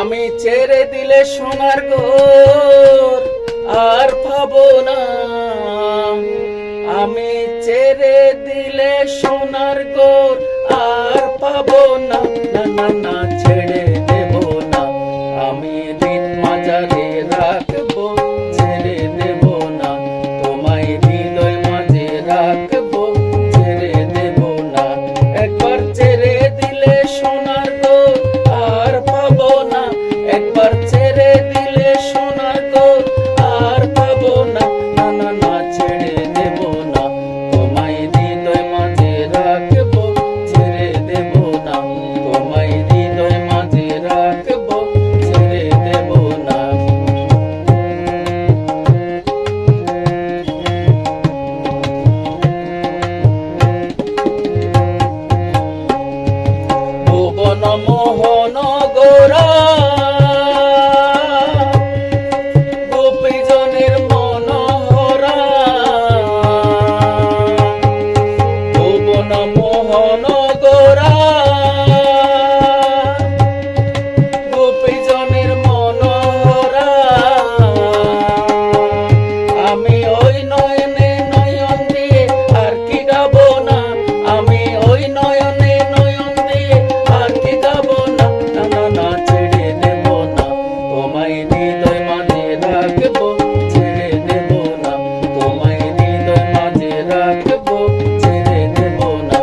আমি ছেড়ে দিলে সোনার ঘর আর পাবো না। আমি ছেড়ে দিলে সোনার ঘর আর পাবো না। না না না ছেড়ে দেব না। আমি দিন মাঝারে রাখবো, ছেড়ে দেব না। তোমায় হৃদয় মাঝে রাখবো, ছেড়ে দেব না। একবার ছেড়ে দিলে সোনার ঘর আর পাবো না। একবার ছেড়ে দিলে সোনার ঘর আর পাবো না। না না না ছেড়ে দেব না। তোমায় হৃদয় মাঝে রাখবো, ছেড়ে দেব না। তোমায় হৃদয় মাঝে রাখবো, ছেড়ে দেব না। ভুবন মোহন গোরা গোপীজনের মনোহরা। ভুবন মোহন গোরা গোপীজনের মনোহরা। আমি ওই নয়নে নয়ন দিয়ে আর কি গাবো না। আমি ওই নয়নে নয়ন দিয়ে আর কি গাবো না। না না না ছেড়ে দেব না। তোমায় হৃদয় মাঝে রাখবো, ছেড়ে দেব না। তোমায় হৃদয় মাঝে রাখবো, ছেড়ে দেব না।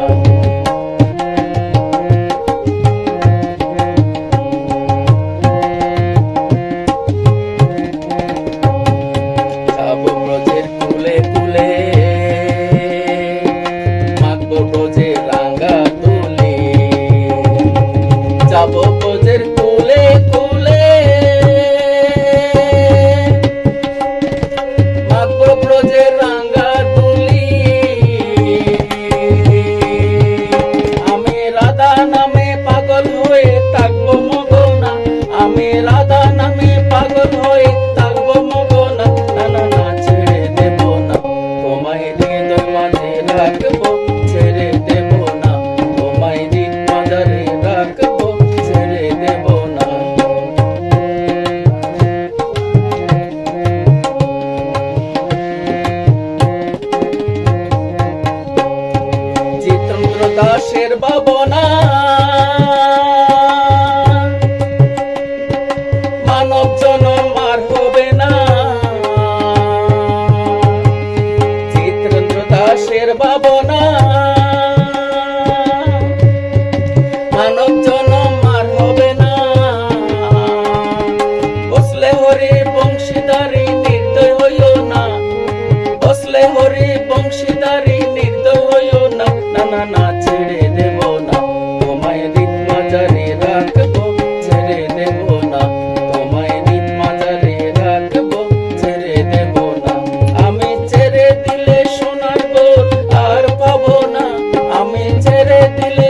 যাবো ব্রজের কুলে কুলে, মাখবো ব্রজের রাঙা তুলি। যাবো ব্রজের কুলে কুলে, মাখবো ব্রজের রাঙা তুলি। আমি রাধা নামে পাগল হয়ে থাকবো মগনা। আমি রাধা নামে পাগল হয়ে থাকবো মগনা। না না না ছেড়ে দেব না। তোমায় হৃদয় মাঝে রাখবো, ছেড়ে দেব না। তোমায় হৃদয় মাঝে রাখবো, ছেড়ে দেব না। জিতেন্দ্র দাসের ভাবনা মানব জনম আর হবে না। জিতেন্দ্র দাসের ভাবনা মানব জনম আর হবে না। বসলে হরি বংশীদারি নির্দয় হইও না। বসলে হরি বংশীদারি নির্দয় হইও না। না না না ছেড়ে দেব না। তোমায় হৃদ মাঝারে রাখবো, ছেড়ে দেব না। তোমায় হৃদ মাঝারে রাখবো, ছেড়ে দেব না। আমি ছেড়ে দিলে সোনার ঘর আর পাবো না। আমি ছেড়ে দিলে